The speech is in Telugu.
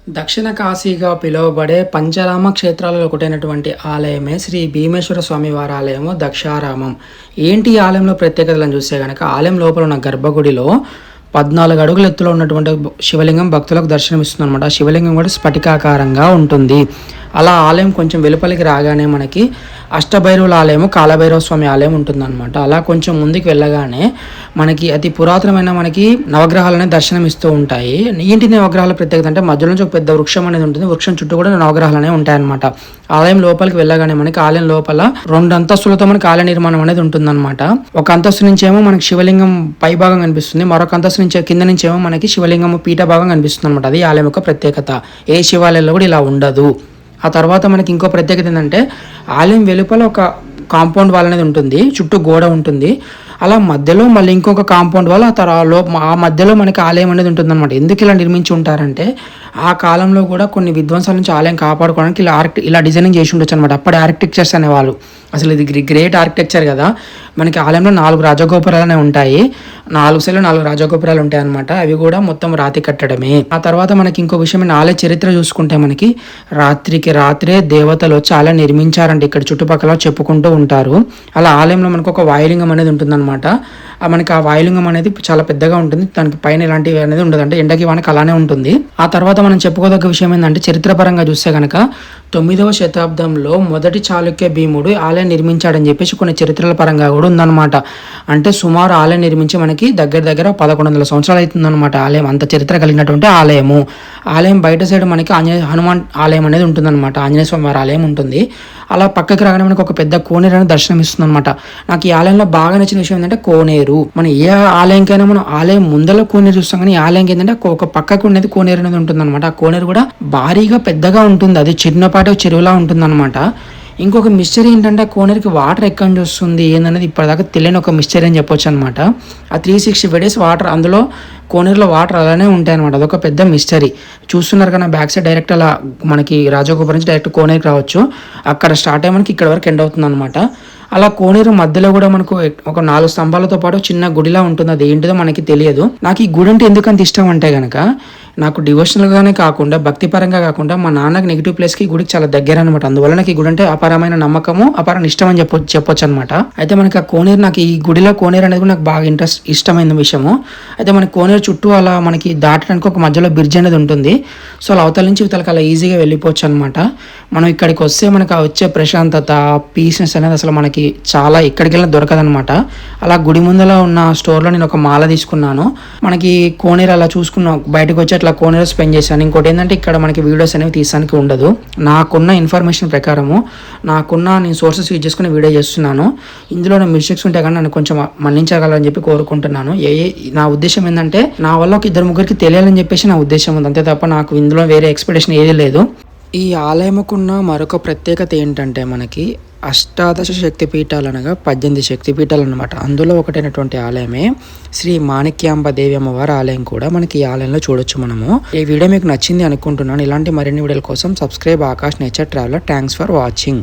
దక్షిణ కాశీగా పిలువబడే పంచరామ క్షేత్రాలలో ఒకటైనటువంటి ఆలయమే శ్రీ భీమేశ్వర స్వామి వారి ఆలయము దక్షారామం. ఏంటి ఈ ఆలయంలో ప్రత్యేకతలను చూస్తే కనుక ఆలయం లోపల ఉన్న గర్భగుడిలో 14 అడుగుల ఎత్తులో ఉన్నటువంటి శివలింగం భక్తులకు దర్శనమిస్తుంది అనమాట. శివలింగం కూడా స్ఫటికాకారంగా ఉంటుంది. అలా ఆలయం కొంచెం వెలుపలికి రాగానే మనకి అష్టభైరవుల ఆలయము, కాలభైరవ స్వామి ఆలయం ఉంటుందన్నమాట. అలా కొంచెం ముందుకు వెళ్ళగానే మనకి అతి పురాతనమైన మనకి నవగ్రహాలనే దర్శనమిస్తూ ఉంటాయి. ఏంటి నవగ్రహాల ప్రత్యేకత అంటే మధ్యలో నుంచి ఒక పెద్ద వృక్షం అనేది ఉంటుంది. వృక్షం చుట్టూ కూడా నవగ్రహాలు అనేవి ఉంటాయన్నమాట. ఆలయం లోపలికి వెళ్ళగానే మనకి ఆలయం లోపల 2 అంతస్తులతో మనకి ఆలయ నిర్మాణం అనేది ఉంటుందన్నమాట. ఒక అంతస్తు నుంచి ఏమో మనకి శివలింగం పై భాగం కనిపిస్తుంది, మరొక అంతస్తు నుంచి కింద నుంచి ఏమో మనకి శివలింగం పీఠ భాగం కనిపిస్తుంది అనమాట. అది ఆలయం యొక్క ప్రత్యేకత. ఏ శివాలయంలో కూడా ఇలా ఉండదు. ఆ తర్వాత మనకి ఇంకో ప్రత్యేకత ఏంటంటే ఆలయం వెలుపల ఒక కాంపౌండ్ వాల్ అనేది ఉంటుంది, చుట్టూ గోడ ఉంటుంది. అలా మధ్యలో మళ్ళీ ఇంకొక కాంపౌండ్ వాల్, ఆ మధ్యలో మనకి ఆలయం అనేది ఉంటుంది అనమాట. ఎందుకు ఇలా నిర్మించి ఉంటారంటే ఆ కాలంలో కూడా కొన్ని విధ్వంసాల నుంచి ఆలయం కాపాడుకోవడానికి ఇలా డిజైనింగ్ చేసి ఉండొచ్చు అనమాట. అప్పటి ఆర్కిటెక్చర్స్ అనేవాళ్ళు. అసలు ఇది గ్రేట్ ఆర్కిటెక్చర్ కదా. మనకి ఆలయంలో 4 రాజగోపురాలనే ఉంటాయి. 4 సైడ్లు 4 రాజగోపురాలు ఉంటాయి అనమాట. అవి కూడా మొత్తం రాతి కట్టడమే. ఆ తర్వాత మనకి ఇంకో విషయం, ఆలయ చరిత్ర చూసుకుంటే మనకి రాత్రికి రాత్రే దేవతలు వచ్చి ఆలయం నిర్మించారంటే ఇక్కడ చుట్టుపక్కల చెప్పుకుంటూ ఉంటారు. అలా ఆలయంలో మనకు ఒక వాయులింగం అనేది ఉంటుందన్నమాట. మనకి ఆ వాయులింగం అనేది చాలా పెద్దగా ఉంటుంది. దానికి పైన ఇలాంటివి అనేది ఉండదు, అంటే ఎండకి వానకి అలానే ఉంటుంది. ఆ తర్వాత మనం చెప్పుకోదగ్గ విషయం ఏంటంటే చరిత్రపరంగా చూస్తే కనుక 9వ శతాబ్దంలో మొదటి చాళుక్య భీముడు ఆలయం నిర్మించాడని చెప్పేసి కొన్ని చరిత్రల పరంగా కూడా ఉందన్నమాట. అంటే సుమారు ఆలయం నిర్మించి మనకి దగ్గర 1100 సంవత్సరాలు అవుతుందన్నమాట. ఆలయం అంత చరిత్ర కలిగినటువంటి ఆలయము. ఆలయం బయట సైడ్ మనకి హనుమాన్ ఆలయం అనేది ఉంటుందన్నమాట. ఆంజనేయ స్వామి వారి ఆలయం ఉంటుంది. అలా పక్కకి రాగానే మనకి ఒక పెద్ద కోనేరు అనేది దర్శనం ఇస్తుంది అనమాట. నాకు ఈ ఆలయంలో బాగా నచ్చిన విషయం ఏంటంటే కోనేరు. మనం ఏ ఆలయంకైనా మనం ఆలయం ముందర కోనేరు చూస్తాం, కానీ ఈ ఆలయంకి ఏంటంటే ఒక పక్కకు ఉన్నది కోనేరు అనేది ఉంటుంది అనమాట. ఆ కోనేరు కూడా భారీగా పెద్దగా ఉంటుంది. అది చిన్నపాటి చెరువులా ఉంటుంది అనమాట. ఇంకొక మిస్టరీ ఏంటంటే ఆ కోనేరుకి వాటర్ ఎక్కడి నుంచి వస్తుంది ఏందనేది ఇప్పటిదాకా తెలియని ఒక మిస్టరీ అని చెప్పొచ్చు అనమాట. ఆ 365 days వాటర్, అందులో కోనేరులో వాటర్ అలానే ఉంటాయి అనమాట. అదొక పెద్ద మిస్టరీ. చూస్తున్నారు కదా బ్యాక్ సైడ్ డైరెక్ట్ అలా మనకి రాజగోపురం నుంచి డైరెక్ట్ కోనేరుకి రావచ్చు. అక్కడ స్టార్ట్ అయ్యి మనకి ఇక్కడ వరకు ఎండ్ అవుతుంది అనమాట. అలా కోనేరు మధ్యలో కూడా మనకు ఒక 4 స్తంభాలతో పాటు చిన్న గుడిలా ఉంటుంది. అది ఏంటిదో మనకి తెలియదు. నాకు ఈ గుడి అంటే ఎందుకంత ఇష్టం అంటే కనుక నాకు డివోషనల్గానే కాకుండా భక్తిపరంగా కాకుండా మా నాన్నకి నెగిటివ్ ప్లేస్కి గుడికి చాలా దగ్గర అనమాట. అందువల్ల నాకు ఈ గుడి అంటే అపారమైన నమ్మకము, అపారమైన ఇష్టం అని చెప్పొచ్చు అనమాట. అయితే మనకి ఆ కోనేరు, నాకు ఈ గుడిలో కోనేరు అనేది నాకు బాగా ఇష్టమైన విషయము. అయితే మనకి కోనేరు చుట్టూ అలా మనకి దాటడానికి ఒక మధ్యలో బ్రిడ్జ్ అనేది ఉంటుంది. సో అలా అవతల నుంచి ఇవతలకి అలా ఈజీగా వెళ్ళిపోవచ్చు అనమాట. మనం ఇక్కడికి వస్తే మనకు వచ్చే ప్రశాంతత, పీస్నెస్ అనేది అసలు మనకి చాలా ఎక్కడికి వెళ్ళినా దొరకదనమాట. అలా గుడి ముందర ఉన్న స్టోర్లో నేను ఒక మాల తీసుకున్నాను. మనకి కోనేరు అలా చూసుకున్నాం, బయటకు వచ్చి అట్లా కోనేరు స్పెండ్ చేశాను. ఇంకోటి ఏంటంటే ఇక్కడ మనకి వీడియోస్ అనేవి తీసానికి ఉండదు. నాకున్న ఇన్ఫర్మేషన్ ప్రకారము నేను సోర్సెస్ యూజ్ చేసుకుని వీడియో చేస్తున్నాను. ఇందులో నా మిస్టేక్స్ ఉంటే కానీ నన్ను కొంచెం మన్నించగలని చెప్పి కోరుకుంటున్నాను. నా ఉద్దేశం ఏంటంటే నా వల్ల ఒక 2-3 తెలియాలని చెప్పేసి నా ఉద్దేశం ఉంది, అంతే తప్ప నాకు ఇందులో వేరే ఎక్స్పెక్టేషన్ ఏది లేదు. ఈ ఆలయముకున్న మరొక ప్రత్యేకత ఏంటంటే మనకి అష్టాదశ శక్తిపీఠాలు అనగా 18 శక్తిపీఠాలు అనమాట. అందులో ఒకటైనటువంటి ఆలయమే శ్రీ మాణిక్యాంబ దేవి అమ్మవారి ఆలయం కూడా మనకి ఈ ఆలయంలో చూడొచ్చు మనము. ఈ వీడియో మీకు నచ్చింది అనుకుంటున్నాను. ఇలాంటి మరిన్ని వీడియోల కోసం subscribe Akash nature traveller. Thanks for watching.